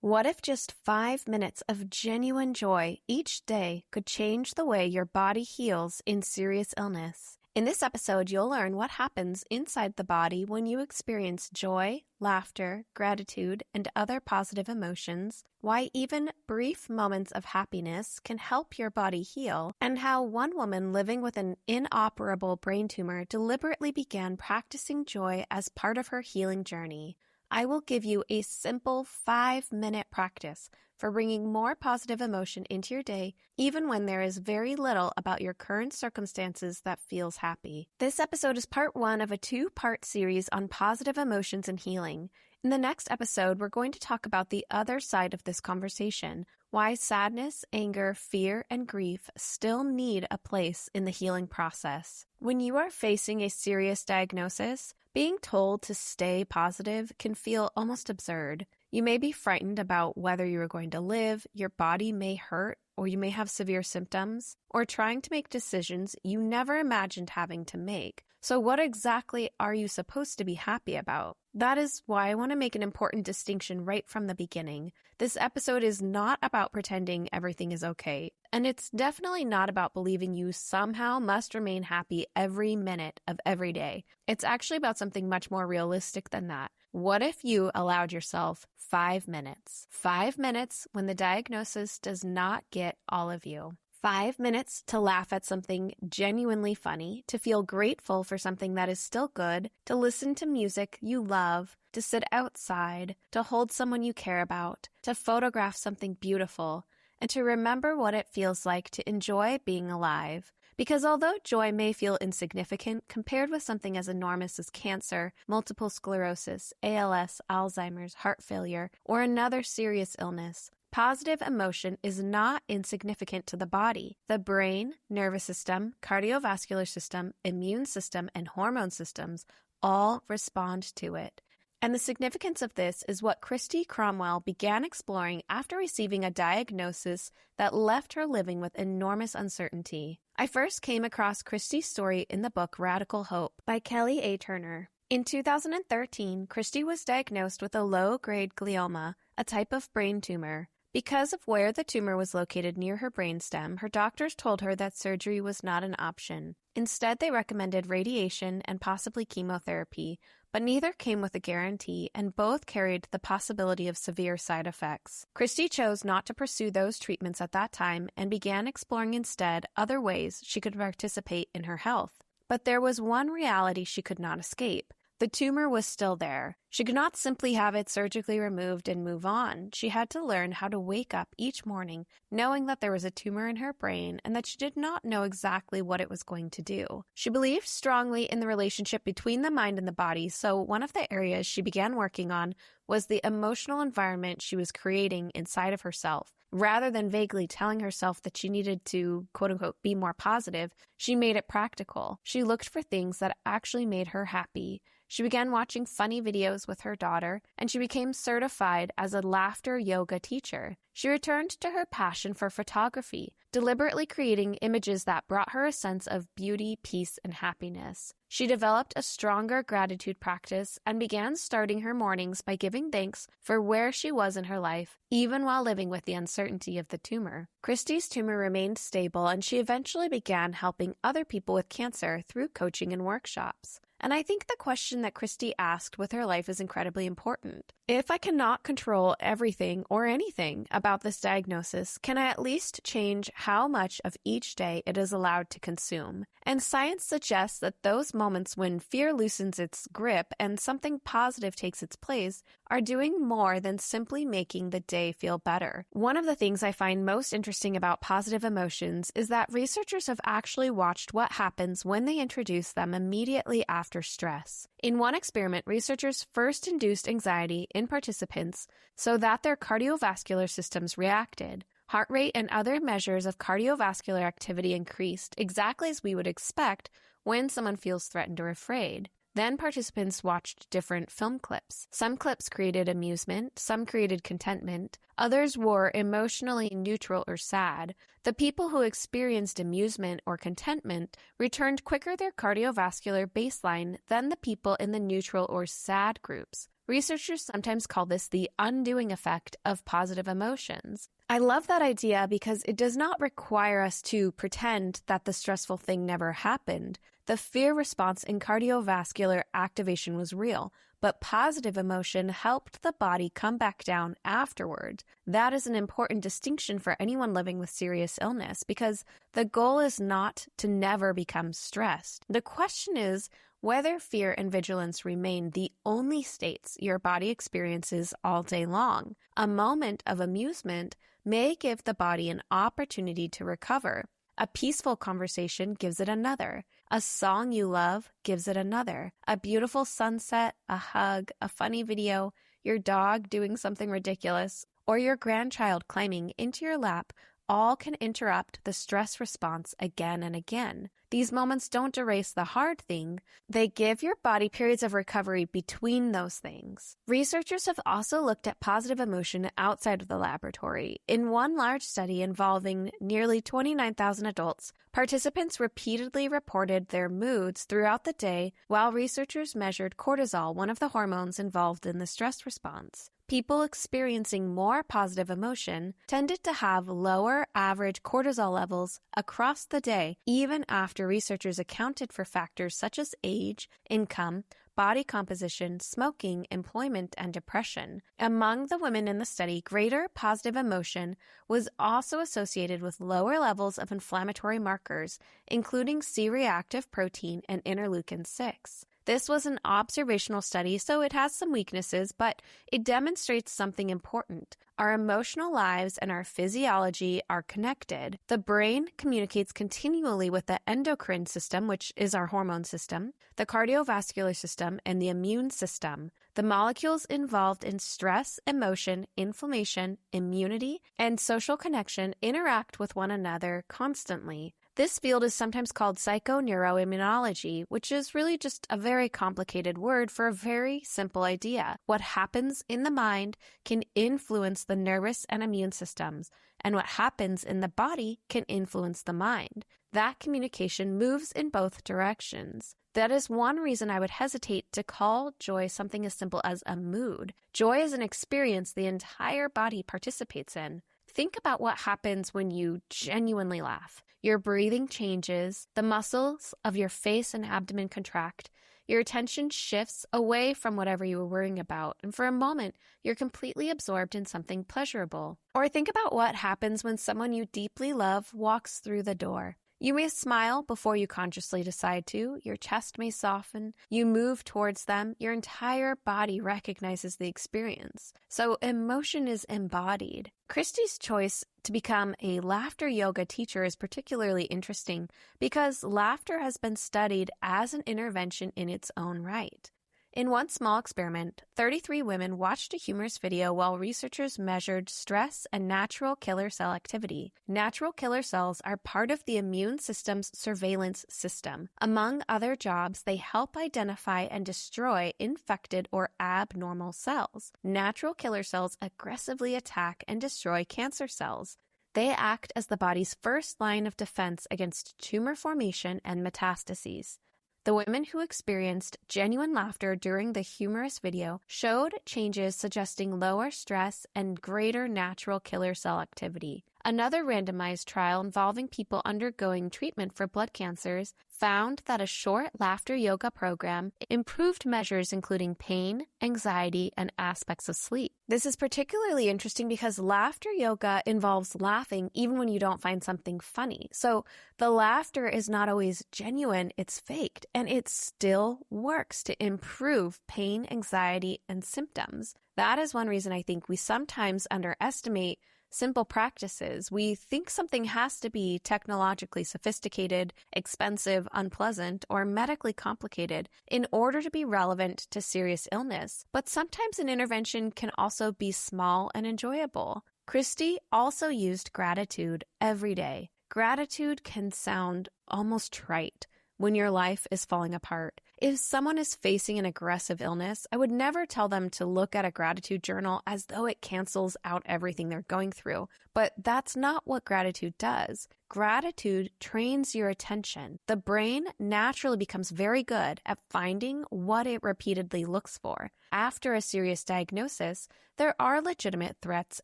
What if just 5 minutes of genuine joy each day could change the way your body heals in serious illness? In this episode, you'll learn what happens inside the body when you experience joy, laughter, gratitude, and other positive emotions, why even brief moments of happiness can help your body heal, and how one woman living with an inoperable brain tumor deliberately began practicing joy as part of her healing journey. I will give you a simple 5-minute practice for bringing more positive emotion into your day, even when there is very little about your current circumstances that feels happy. This episode is part 1 of a 2-part series on positive emotions and healing. In the next episode, we're going to talk about the other side of this conversation, why sadness, anger, fear, and grief still need a place in the healing process. When you are facing a serious diagnosis, being told to stay positive can feel almost absurd. You may be frightened about whether you are going to live, your body may hurt, or you may have severe symptoms, or trying to make decisions you never imagined having to make. So what exactly are you supposed to be happy about? That is why I want to make an important distinction right from the beginning. This episode is not about pretending everything is okay, and it's definitely not about believing you somehow must remain happy every minute of every day. It's actually about something much more realistic than that. What if you allowed yourself 5 minutes? 5 minutes when the diagnosis does not get all of you. 5 minutes to laugh at something genuinely funny, to feel grateful for something that is still good, to listen to music you love, to sit outside, to hold someone you care about, to photograph something beautiful, and to remember what it feels like to enjoy being alive. Because although joy may feel insignificant compared with something as enormous as cancer, multiple sclerosis, ALS, Alzheimer's, heart failure, or another serious illness, positive emotion is not insignificant to the body. The brain, nervous system, cardiovascular system, immune system, and hormone systems all respond to it. And the significance of this is what Christy Cromwell began exploring after receiving a diagnosis that left her living with enormous uncertainty. I first came across Christy's story in the book Radical Hope by Kelly A. Turner. In 2013, Christy was diagnosed with a low-grade glioma, a type of brain tumor. Because of where the tumor was located near her brainstem, her doctors told her that surgery was not an option. Instead, they recommended radiation and possibly chemotherapy, but neither came with a guarantee, and both carried the possibility of severe side effects. Christy chose not to pursue those treatments at that time and began exploring instead other ways she could participate in her health. But there was one reality she could not escape. The tumor was still there. She could not simply have it surgically removed and move on. She had to learn how to wake up each morning knowing that there was a tumor in her brain and that she did not know exactly what it was going to do. She believed strongly in the relationship between the mind and the body, so one of the areas she began working on was the emotional environment she was creating inside of herself. Rather than vaguely telling herself that she needed to, quote-unquote, be more positive, she made it practical. She looked for things that actually made her happy. She began watching funny videos with her daughter, and she became certified as a laughter yoga teacher. She returned to her passion for photography, deliberately creating images that brought her a sense of beauty, peace, and happiness. She developed a stronger gratitude practice and began starting her mornings by giving thanks for where she was in her life, even while living with the uncertainty of the tumor. Christy's tumor remained stable, and she eventually began helping other people with cancer through coaching and workshops. And I think the question that Christy asked with her life is incredibly important. If I cannot control everything or anything about this diagnosis, can I at least change how much of each day it is allowed to consume? And science suggests that those moments when fear loosens its grip and something positive takes its place are doing more than simply making the day feel better. One of the things I find most interesting about positive emotions is that researchers have actually watched what happens when they introduce them immediately after stress. In one experiment, researchers first induced anxiety in participants so that their cardiovascular systems reacted. Heart rate and other measures of cardiovascular activity increased exactly as we would expect when someone feels threatened or afraid. Then participants watched different film clips. Some clips created amusement, some created contentment, others were emotionally neutral or sad. The people who experienced amusement or contentment returned quicker their cardiovascular baseline than the people in the neutral or sad groups. Researchers sometimes call this the undoing effect of positive emotions. I love that idea because it does not require us to pretend that the stressful thing never happened. The fear response in cardiovascular activation was real, but positive emotion helped the body come back down afterward. That is an important distinction for anyone living with serious illness because the goal is not to never become stressed. The question is whether fear and vigilance remain the only states your body experiences all day long. A moment of amusement may give the body an opportunity to recover. A peaceful conversation gives it another. A song you love gives it another. A beautiful sunset, a hug, a funny video, your dog doing something ridiculous, or your grandchild climbing into your lap all can interrupt the stress response again and again. These moments don't erase the hard thing. They give your body periods of recovery between those things. Researchers have also looked at positive emotion outside of the laboratory. In one large study involving nearly 29,000 adults, participants repeatedly reported their moods throughout the day while researchers measured cortisol, one of the hormones involved in the stress response. People experiencing more positive emotion tended to have lower average cortisol levels across the day, even after researchers accounted for factors such as age, income, body composition, smoking, employment, and depression. Among the women in the study, greater positive emotion was also associated with lower levels of inflammatory markers, including C-reactive protein and interleukin-6. This was an observational study, so it has some weaknesses, but it demonstrates something important. Our emotional lives and our physiology are connected. The brain communicates continually with the endocrine system, which is our hormone system, the cardiovascular system, and the immune system. The molecules involved in stress, emotion, inflammation, immunity, and social connection interact with one another constantly. This field is sometimes called psychoneuroimmunology, which is really just a very complicated word for a very simple idea. What happens in the mind can influence the nervous and immune systems, and what happens in the body can influence the mind. That communication moves in both directions. That is one reason I would hesitate to call joy something as simple as a mood. Joy is an experience the entire body participates in. Think about what happens when you genuinely laugh. Your breathing changes, the muscles of your face and abdomen contract, your attention shifts away from whatever you were worrying about, and for a moment, you're completely absorbed in something pleasurable. Or think about what happens when someone you deeply love walks through the door. You may smile before you consciously decide to. Your chest may soften. You move towards them. Your entire body recognizes the experience. So emotion is embodied. Christy's choice to become a laughter yoga teacher is particularly interesting because laughter has been studied as an intervention in its own right. In one small experiment, 33 women watched a humorous video while researchers measured stress and natural killer cell activity. Natural killer cells are part of the immune system's surveillance system. Among other jobs, they help identify and destroy infected or abnormal cells. Natural killer cells aggressively attack and destroy cancer cells. They act as the body's first line of defense against tumor formation and metastases. The women who experienced genuine laughter during the humorous video showed changes suggesting lower stress and greater natural killer cell activity. Another randomized trial involving people undergoing treatment for blood cancers found that a short laughter yoga program improved measures including pain, anxiety, and aspects of sleep. This is particularly interesting because laughter yoga involves laughing even when you don't find something funny. So the laughter is not always genuine, it's faked, and it still works to improve pain, anxiety, and symptoms. That is one reason I think we sometimes underestimate simple practices. We think something has to be technologically sophisticated, expensive, unpleasant, or medically complicated in order to be relevant to serious illness. But sometimes an intervention can also be small and enjoyable. Christy also used gratitude every day. Gratitude can sound almost trite when your life is falling apart. If someone is facing an aggressive illness, I would never tell them to look at a gratitude journal as though it cancels out everything they're going through. But that's not what gratitude does. gratitude trains your attention. The brain naturally becomes very good at finding what it repeatedly looks for. After a serious diagnosis, there are legitimate threats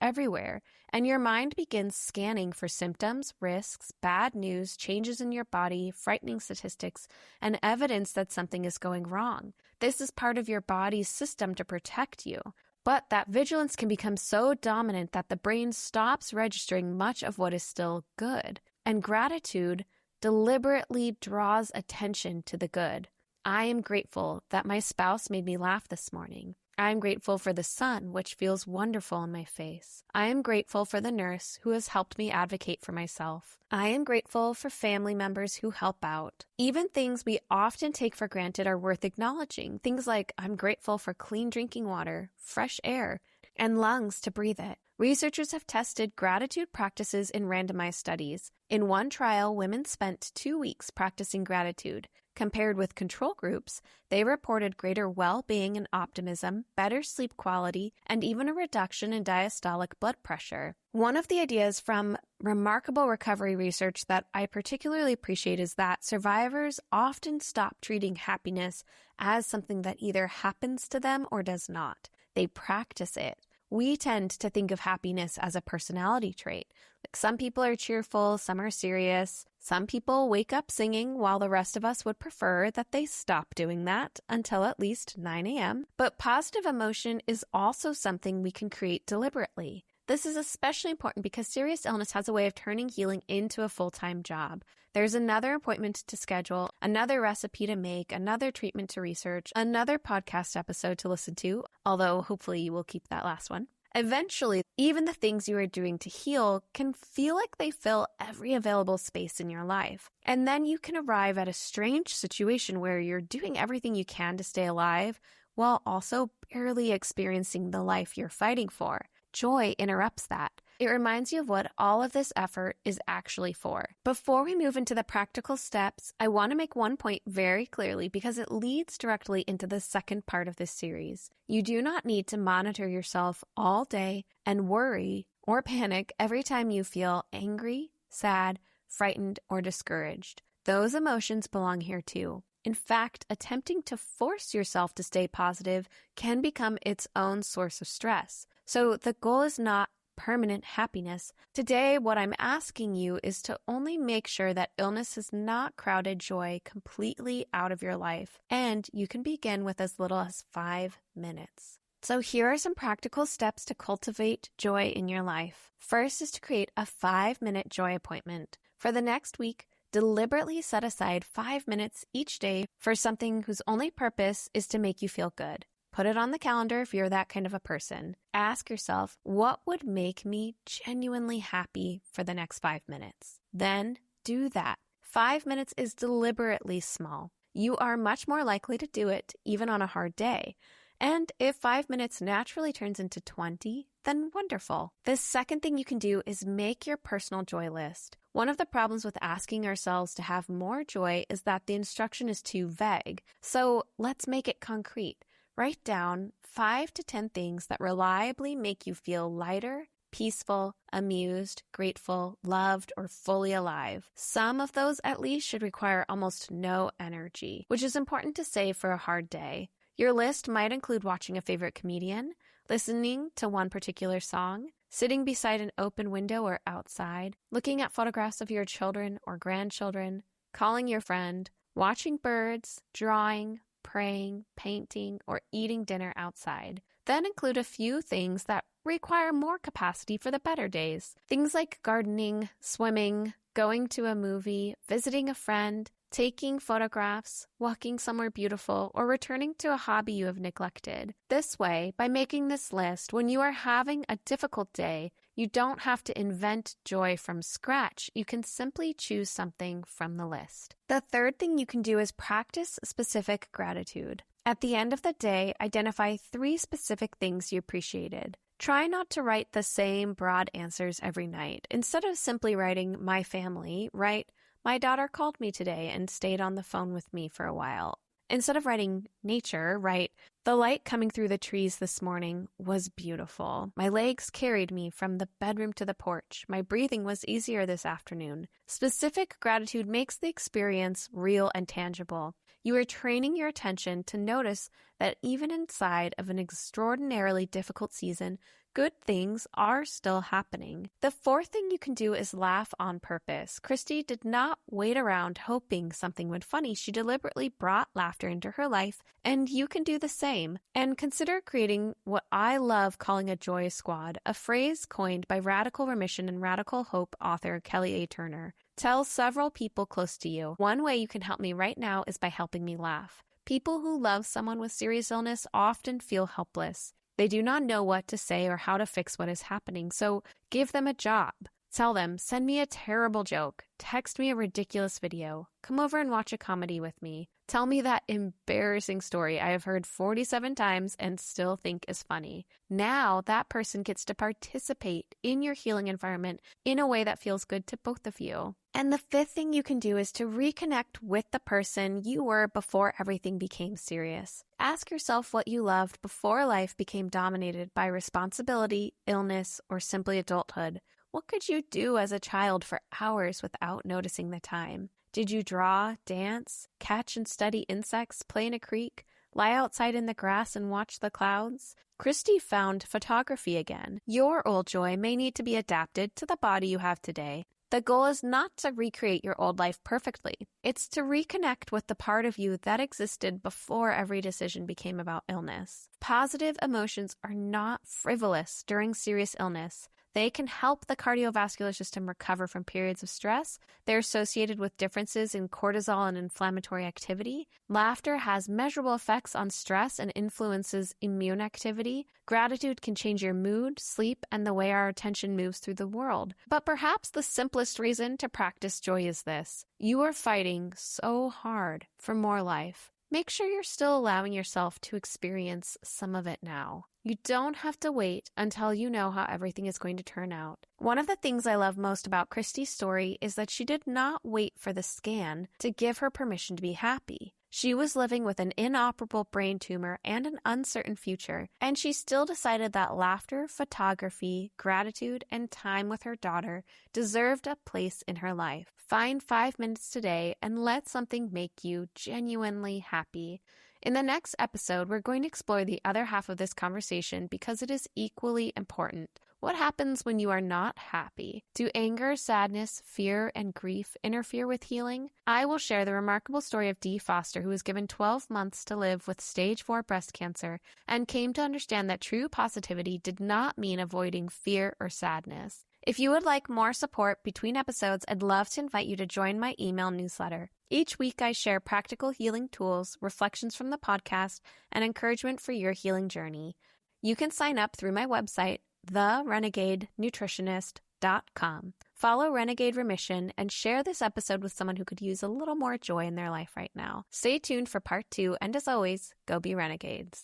everywhere, and your mind begins scanning for symptoms, risks, bad news, changes in your body, frightening statistics, and evidence that something is going wrong. This is part of your body's system to protect you. But that vigilance can become so dominant that the brain stops registering much of what is still good. And gratitude deliberately draws attention to the good. I am grateful that my spouse made me laugh this morning. I am grateful for the sun, which feels wonderful on my face. I am grateful for the nurse who has helped me advocate for myself. I am grateful for family members who help out. Even things we often take for granted are worth acknowledging. Things like, I'm grateful for clean drinking water, fresh air, and lungs to breathe it. Researchers have tested gratitude practices in randomized studies. In one trial, women spent 2 weeks practicing gratitude. Compared with control groups, they reported greater well-being and optimism, better sleep quality, and even a reduction in diastolic blood pressure. One of the ideas from remarkable recovery research that I particularly appreciate is that survivors often stop treating happiness as something that either happens to them or does not. They practice it. We tend to think of happiness as a personality trait. Like some people are cheerful, some are serious. Some people wake up singing while the rest of us would prefer that they stop doing that until at least 9 a.m. But positive emotion is also something we can create deliberately. This is especially important because serious illness has a way of turning healing into a full-time job. There's another appointment to schedule, another recipe to make, another treatment to research, another podcast episode to listen to, although hopefully you will keep that last one. Eventually, even the things you are doing to heal can feel like they fill every available space in your life. And then you can arrive at a strange situation where you're doing everything you can to stay alive while also barely experiencing the life you're fighting for. Joy interrupts that. It reminds you of what all of this effort is actually for. Before we move into the practical steps, I want to make one point very clearly because it leads directly into the second part of this series. You do not need to monitor yourself all day and worry or panic every time you feel angry, sad, frightened, or discouraged. Those emotions belong here too. In fact, attempting to force yourself to stay positive can become its own source of stress. So the goal is not permanent happiness. Today, what I'm asking you is to only make sure that illness has not crowded joy completely out of your life, and you can begin with as little as 5 minutes. So here are some practical steps to cultivate joy in your life. First is to create a 5-minute joy appointment. For the next week, deliberately set aside 5 minutes each day for something whose only purpose is to make you feel good. Put it on the calendar if you're that kind of a person. Ask yourself, what would make me genuinely happy for the next 5 minutes? Then do that. 5 minutes is deliberately small. You are much more likely to do it even on a hard day. And if 5 minutes naturally turns into 20, then wonderful. The second thing you can do is make your personal joy list. One of the problems with asking ourselves to have more joy is that the instruction is too vague. So let's make it concrete. Write down 5 to 10 things that reliably make you feel lighter, peaceful, amused, grateful, loved, or fully alive. Some of those at least should require almost no energy, which is important to say for a hard day. Your list might include watching a favorite comedian, listening to one particular song, sitting beside an open window or outside, looking at photographs of your children or grandchildren, calling your friend, watching birds, drawing, praying, painting, or eating dinner outside. Then include a few things that require more capacity for the better days. Things like gardening, swimming, going to a movie, visiting a friend, taking photographs, walking somewhere beautiful, or returning to a hobby you have neglected. This way, by making this list, when you are having a difficult day, you don't have to invent joy from scratch. You can simply choose something from the list. The third thing you can do is practice specific gratitude. At the end of the day, identify 3 specific things you appreciated. Try not to write the same broad answers every night. Instead of simply writing, my family, write, my daughter called me today and stayed on the phone with me for a while. Instead of writing nature, write, "The light coming through the trees this morning was beautiful. My legs carried me from the bedroom to the porch. My breathing was easier this afternoon." Specific gratitude makes the experience real and tangible. You are training your attention to notice that even inside of an extraordinarily difficult season, good things are still happening. The fourth thing you can do is laugh on purpose. Christy did not wait around hoping something would funny. She deliberately brought laughter into her life, and you can do the same. And consider creating what I love calling a joy squad, a phrase coined by Radical Remission and Radical Hope author Kelly A. Turner. Tell several people close to you. One way you can help me right now is by helping me laugh. People who love someone with serious illness often feel helpless. They do not know what to say or how to fix what is happening, so give them a job. Tell them, send me a terrible joke, text me a ridiculous video, come over and watch a comedy with me. Tell me that embarrassing story I have heard 47 times and still think is funny. Now that person gets to participate in your healing environment in a way that feels good to both of you. And the fifth thing you can do is to reconnect with the person you were before everything became serious. Ask yourself what you loved before life became dominated by responsibility, illness, or simply adulthood. What could you do as a child for hours without noticing the time? Did you draw, dance, catch and study insects, play in a creek, lie outside in the grass and watch the clouds? Christy found photography again. Your old joy may need to be adapted to the body you have today. The goal is not to recreate your old life perfectly. It's to reconnect with the part of you that existed before every decision became about illness. Positive emotions are not frivolous during serious illness. They can help the cardiovascular system recover from periods of stress. They're associated with differences in cortisol and inflammatory activity. Laughter has measurable effects on stress and influences immune activity. Gratitude can change your mood, sleep, and the way our attention moves through the world. But perhaps the simplest reason to practice joy is this: you are fighting so hard for more life. Make sure you're still allowing yourself to experience some of it now. You don't have to wait until you know how everything is going to turn out. One of the things I love most about Christy's story is that she did not wait for the scan to give her permission to be happy. She was living with an inoperable brain tumor and an uncertain future, and she still decided that laughter, photography, gratitude, and time with her daughter deserved a place in her life. Find 5 minutes today and let something make you genuinely happy. In the next episode, we're going to explore the other half of this conversation because it is equally important. What happens when you are not happy? Do anger, sadness, fear, and grief interfere with healing? I will share the remarkable story of Dee Foster, who was given 12 months to live with stage 4 breast cancer and came to understand that true positivity did not mean avoiding fear or sadness. If you would like more support between episodes, I'd love to invite you to join my email newsletter. Each week, I share practical healing tools, reflections from the podcast, and encouragement for your healing journey. You can sign up through my website, therenegadenutritionist.com. Follow Renegade Remission and share this episode with someone who could use a little more joy in their life right now. Stay tuned for part 2, and as always, go be renegades.